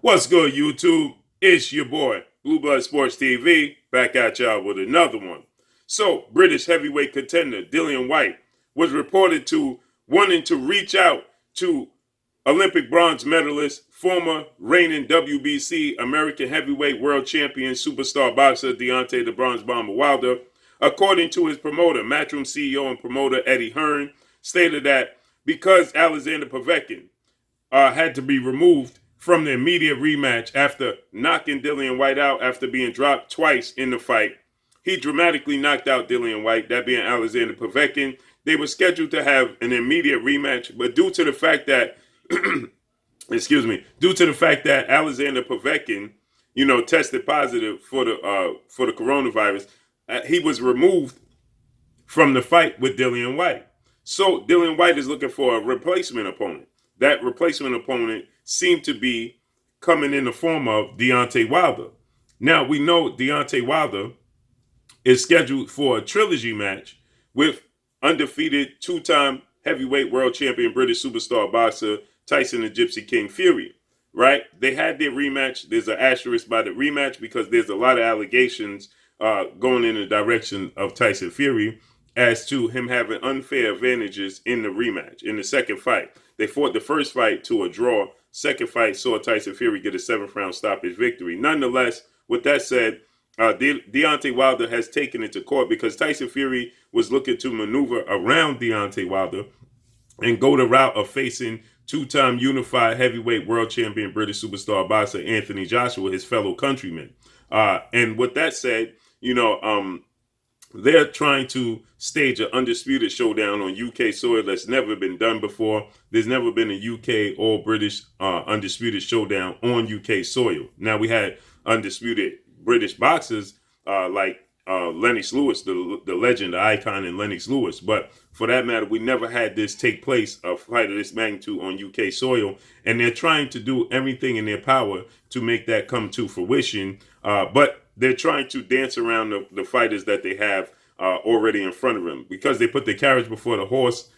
What's good, YouTube? It's your boy, Blue Blood Sports TV, back at y'all with another one. So, British heavyweight contender Dillian Whyte was reported to wanting to reach out to Olympic bronze medalist, former reigning WBC American heavyweight world champion superstar boxer Deontay the Bronze Bomber Wilder. According to his promoter, Matchroom CEO and promoter Eddie Hearn, stated that because Alexander Povetkin had to be removed from the immediate rematch after knocking Dillian Whyte out after being dropped twice in the fight. He dramatically knocked out Dillian Whyte, that being Alexander Povetkin. They were scheduled to have an immediate rematch, but due to the fact that, due to the fact that Alexander Povetkin, tested positive for the coronavirus, he was removed from the fight with Dillian Whyte. So Dillian Whyte is looking for a replacement opponent. That replacement opponent seemed to be coming in the form of Deontay Wilder. Now, we know Deontay Wilder is scheduled for a trilogy match with undefeated two-time heavyweight world champion British superstar boxer Tyson the Gypsy King Fury, right? They had their rematch. There's an asterisk by the rematch because there's a lot of allegations going in the direction of Tyson Fury as to him having unfair advantages in the rematch, in the second fight. They fought the first fight to a draw. Second fight saw Tyson Fury get a 7th-round stoppage victory. Nonetheless, with that said, Deontay Wilder has taken it to court because Tyson Fury was looking to maneuver around Deontay Wilder and go the route of facing two-time unified heavyweight world champion British superstar boxer Anthony Joshua, his fellow countryman. And with that said, they're trying to stage an undisputed showdown on UK soil that's never been done before. There's never been a UK or British undisputed showdown on UK soil. Now, we had undisputed British boxers like Lennox Lewis, the legend, the icon in Lennox Lewis. But for that matter, we never had this take place, a fight of this magnitude on UK soil. And they're trying to do everything in their power to make that come to fruition. But they're trying to dance around the fighters that they have already in front of them because they put the carriage before the horse,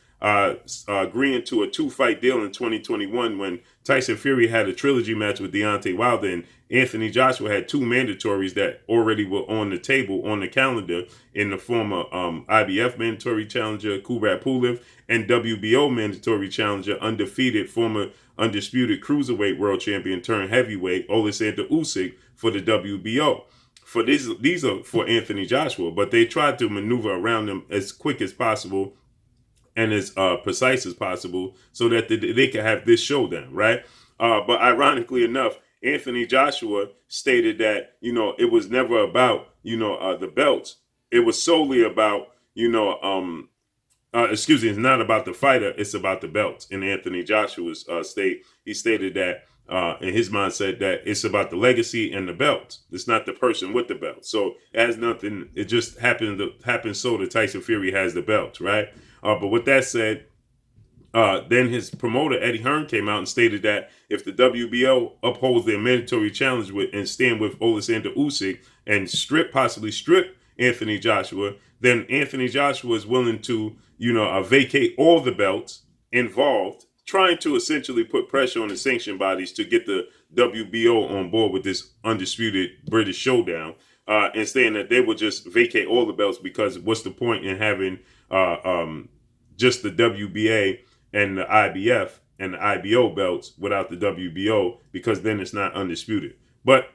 agreeing to a 2-fight deal in 2021 when Tyson Fury had a trilogy match with Deontay Wilder and Anthony Joshua had 2 mandatories that already were on the table, on the calendar, in the form of IBF mandatory challenger Kubrat Pulev and WBO mandatory challenger undefeated former undisputed cruiserweight world champion turned heavyweight Oleksandr Usyk for the WBO. For these are for Anthony Joshua, but they tried to maneuver around them as quick as possible and as precise as possible so that they could have this showdown, right? But ironically enough, Anthony Joshua stated that, it was never about, the belts. It was solely about, it's not about the fighter, it's about the belts. In Anthony Joshua's he stated that in his mindset that it's about the legacy and the belt. It's not the person with the belt. So it has nothing. It just happened so that Tyson Fury has the belt, right? But with that said, then his promoter Eddie Hearn came out and stated that if the WBO upholds their mandatory challenge and stand with Oleksandr Usyk and possibly strip Anthony Joshua, then Anthony Joshua is willing to vacate all the belts involved, trying to essentially put pressure on the sanction bodies to get the WBO on board with this undisputed British showdown, and saying that they will just vacate all the belts because what's the point in having just the WBA and the IBF and the IBO belts without the WBO, because then it's not undisputed. But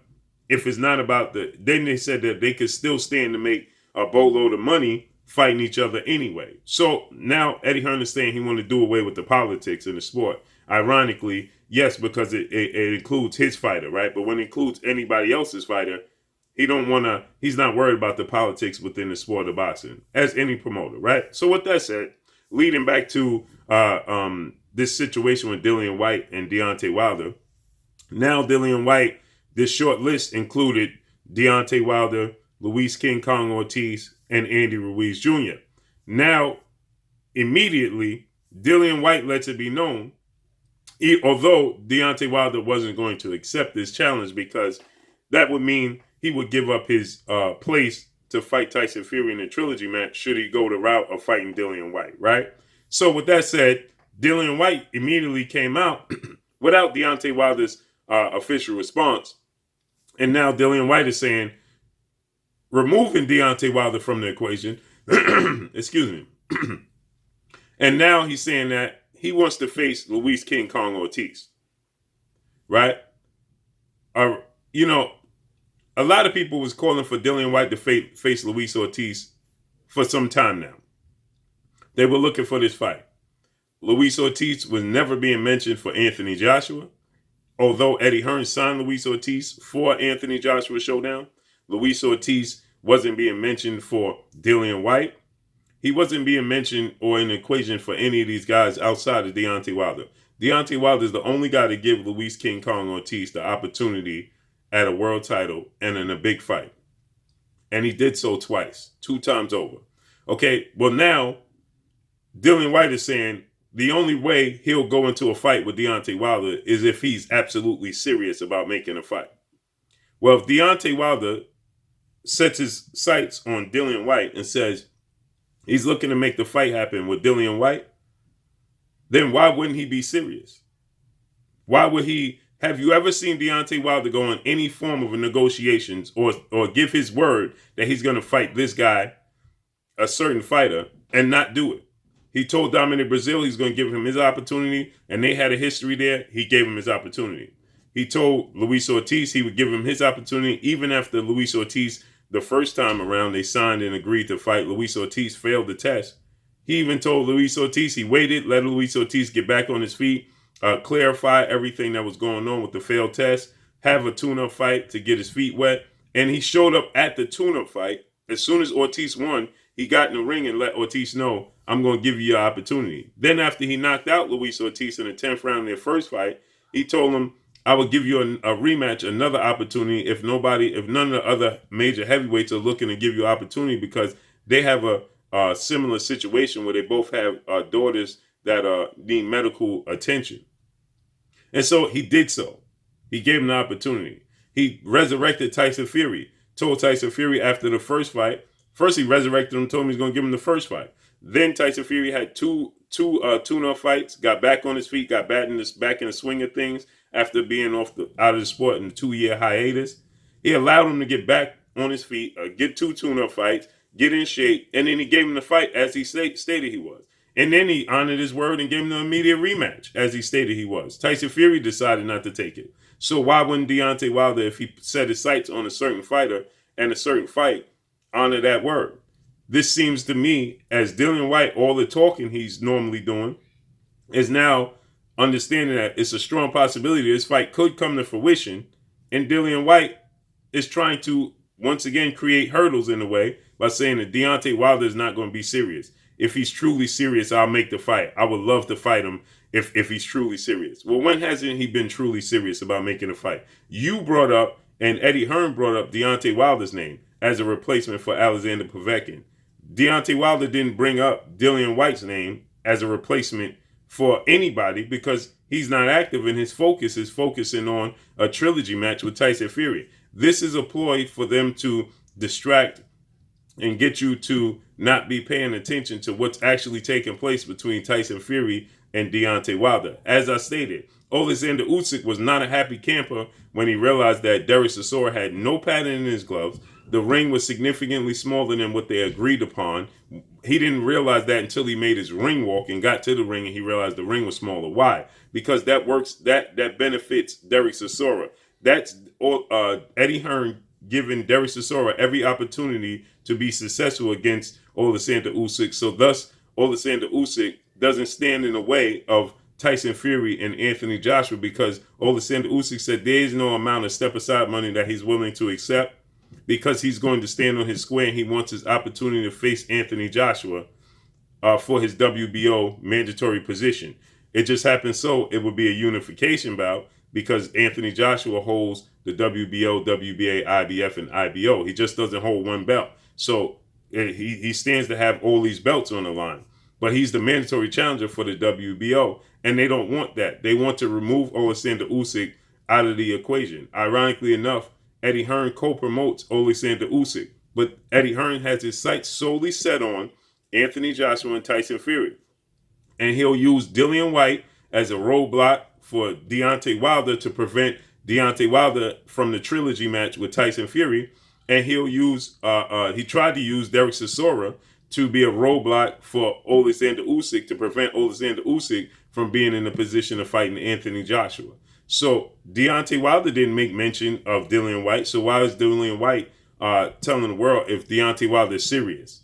if it's not about then they said that they could still stand to make a boatload of money fighting each other anyway. So now Eddie Hearn is saying he want to do away with the politics in the sport. Ironically, yes, because it includes his fighter, right? But when it includes anybody else's fighter, he's not worried about the politics within the sport of boxing, as any promoter, right? So with that said, leading back to this situation with Dillian Whyte and Deontay Wilder, now Dillian Whyte, this short list included Deontay Wilder, Luis King Kong Ortiz, and Andy Ruiz Jr. Now, immediately, Dillian Whyte lets it be known, although Deontay Wilder wasn't going to accept this challenge because that would mean he would give up his place to fight Tyson Fury in a trilogy match should he go the route of fighting Dillian Whyte, right? So with that said, Dillian Whyte immediately came out without Deontay Wilder's official response. And now Dillian Whyte is saying, removing Deontay Wilder from the equation. Excuse me. And now he's saying that he wants to face Luis King Kong Ortiz. Right? You know, a lot of people was calling for Dillian Whyte to face Luis Ortiz for some time now. They were looking for this fight. Luis Ortiz was never being mentioned for Anthony Joshua. Although Eddie Hearn signed Luis Ortiz for Anthony Joshua showdown, Luis Ortiz wasn't being mentioned for Dillian Whyte. He wasn't being mentioned or in the equation for any of these guys outside of Deontay Wilder. Deontay Wilder is the only guy to give Luis King Kong Ortiz the opportunity at a world title and in a big fight. And he did so twice, 2 times over. Okay, well now, Dillian Whyte is saying the only way he'll go into a fight with Deontay Wilder is if he's absolutely serious about making a fight. Well, if Deontay Wilder sets his sights on Dillian Whyte and says he's looking to make the fight happen with Dillian Whyte, then why wouldn't he be serious? Why would he? Have you ever seen Deontay Wilder go on any form of negotiations or give his word that he's going to fight this guy, a certain fighter, and not do it? He told Dominic Brazil he's going to give him his opportunity, and they had a history there. He gave him his opportunity. He told Luis Ortiz he would give him his opportunity, even after Luis Ortiz, the first time around, they signed and agreed to fight. Luis Ortiz failed the test. He even told Luis Ortiz he waited, let Luis Ortiz get back on his feet, clarify everything that was going on with the failed test, have a tune-up fight to get his feet wet, and he showed up at the tune-up fight. As soon as Ortiz won, he got in the ring and let Ortiz know, I'm going to give you your opportunity. Then after he knocked out Luis Ortiz in the 10th round of their first fight, he told him, I will give you a rematch, another opportunity if none of the other major heavyweights are looking to give you opportunity, because they have a similar situation where they both have daughters that need medical attention. And so he did so. He gave him the opportunity. He resurrected Tyson Fury. Told Tyson Fury after the first fight, first he resurrected him, told him he's going to give him the first fight. Then Tyson Fury had two tune-up fights, got back on his feet, got back in the swing of things after being out of the sport in a 2-year hiatus. He allowed him to get back on his feet, get 2 tune-up fights, get in shape, and then he gave him the fight as he stated he was. And then he honored his word and gave him the immediate rematch as he stated he was. Tyson Fury decided not to take it. So why wouldn't Deontay Wilder, if he set his sights on a certain fighter and a certain fight, honor that word? This seems to me, as Dillian Whyte, all the talking he's normally doing, is now understanding that it's a strong possibility this fight could come to fruition, and Dillian Whyte is trying to once again create hurdles in the way by saying that Deontay Wilder is not going to be serious. If he's truly serious, I'll make the fight. I would love to fight him if he's truly serious. Well, when hasn't he been truly serious about making a fight? You brought up, and Eddie Hearn brought up Deontay Wilder's name as a replacement for Alexander Povetkin. Deontay Wilder didn't bring up Dillian Whyte's name as a replacement for anybody because he's not active, and his focus is focusing on a trilogy match with Tyson Fury. This is a ploy for them to distract and get you to not be paying attention to what's actually taking place between Tyson Fury and Deontay Wilder. As I stated, Alexander Usyk was not a happy camper when he realized that Derek Chisora had no padding in his gloves. The ring was significantly smaller than what they agreed upon. He didn't realize that until he made his ring walk and got to the ring, and he realized the ring was smaller. Why? Because that works. That benefits Derek Chisora. That's Eddie Hearn giving Derek Chisora every opportunity to be successful against Alexander Usyk. So thus, Alexander Usyk doesn't stand in the way of Tyson Fury and Anthony Joshua, because Alexander Usyk said there is no amount of step-aside money that he's willing to accept, because he's going to stand on his square and he wants his opportunity to face Anthony Joshua for his WBO mandatory position. It just happens so it would be a unification bout because Anthony Joshua holds the WBO, WBA, IBF, and IBO. He just doesn't hold one belt. So he stands to have all these belts on the line. But he's the mandatory challenger for the WBO, and they don't want that. They want to remove Alexander Usyk out of the equation. Ironically enough, Eddie Hearn co-promotes Alexander Usyk, but Eddie Hearn has his sights solely set on Anthony Joshua and Tyson Fury. And he'll use Dillian Whyte as a roadblock for Deontay Wilder to prevent Deontay Wilder from the trilogy match with Tyson Fury, and he'll use he tried to use Derek Chisora to be a roadblock for Alexander Usyk to prevent Alexander Usyk from being in a position of fighting Anthony Joshua. So Deontay Wilder didn't make mention of Dillian Whyte. So why is Dillian Whyte telling the world if Deontay Wilder is serious,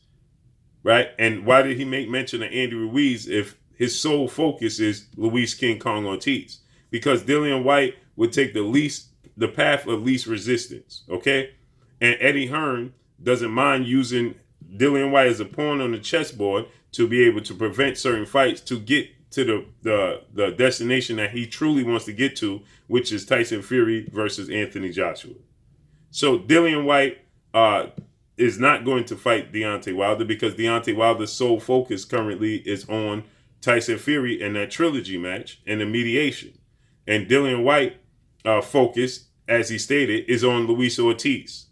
right? And why did he make mention of Andy Ruiz if his sole focus is Luis King Kong Ortiz? Because Dillian Whyte would take the path of least resistance, okay? And Eddie Hearn doesn't mind using Dillian Whyte as a pawn on the chessboard to be able to prevent certain fights to get to the destination that he truly wants to get to, which is Tyson Fury versus Anthony Joshua. So Dillian Whyte is not going to fight Deontay Wilder because Deontay Wilder's sole focus currently is on Tyson Fury in that trilogy match and the mediation. And Dillian Whyte focus, as he stated, is on Luis Ortiz.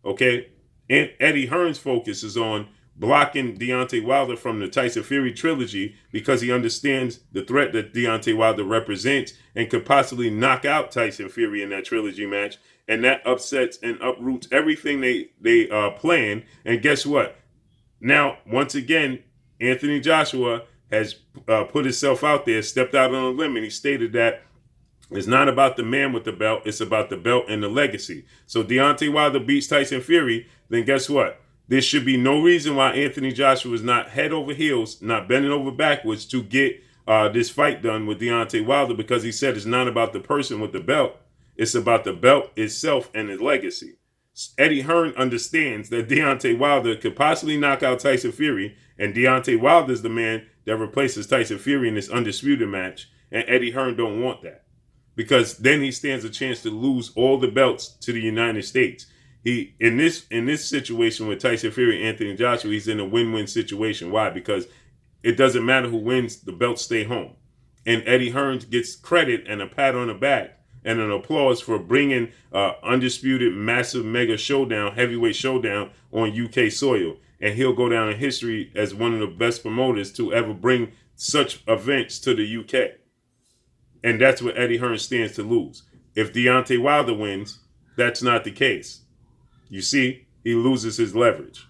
Okay? And Eddie Hearn's focus is on blocking Deontay Wilder from the Tyson Fury trilogy because he understands the threat that Deontay Wilder represents and could possibly knock out Tyson Fury in that trilogy match. And that upsets and uproots everything they planned. And guess what? Now, once again, Anthony Joshua has put himself out there, stepped out on a limb, and he stated that it's not about the man with the belt. It's about the belt and the legacy. So Deontay Wilder beats Tyson Fury, then guess what? There should be no reason why Anthony Joshua is not head over heels, not bending over backwards to get this fight done with Deontay Wilder, because he said it's not about the person with the belt. It's about the belt itself and his legacy. Eddie Hearn understands that Deontay Wilder could possibly knock out Tyson Fury, and Deontay Wilder is the man that replaces Tyson Fury in this undisputed match, and Eddie Hearn don't want that, because then he stands a chance to lose all the belts to the United States. He in this situation with Tyson Fury and Anthony Joshua, he's in a win-win situation. Why? Because it doesn't matter who wins, the belts stay home. And Eddie Hearn gets credit and a pat on the back and an applause for bringing undisputed, massive, mega showdown, heavyweight showdown on UK soil. And he'll go down in history as one of the best promoters to ever bring such events to the UK. And that's what Eddie Hearn stands to lose. If Deontay Wilder wins, that's not the case. You see, he loses his leverage.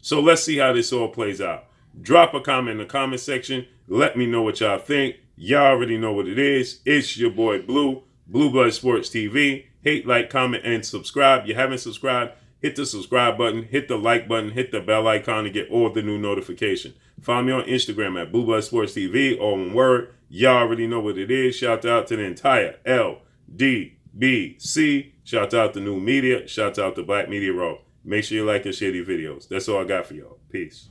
So let's see how this all plays out. Drop a comment in the comment section. Let me know what y'all think. Y'all already know what it is. It's your boy Blue, Blue Blood Sports TV. Hate, like, comment, and subscribe. You haven't subscribed, hit the subscribe button, hit the like button, hit the bell icon to get all the new notifications. Find me on Instagram at Blue Blood Sports TV, all one word. Y'all already know what it is. Shout out to the entire LDBC. Shout out to New Media. Shout out to Black Media Raw. Make sure you like and share these videos. That's all I got for y'all. Peace.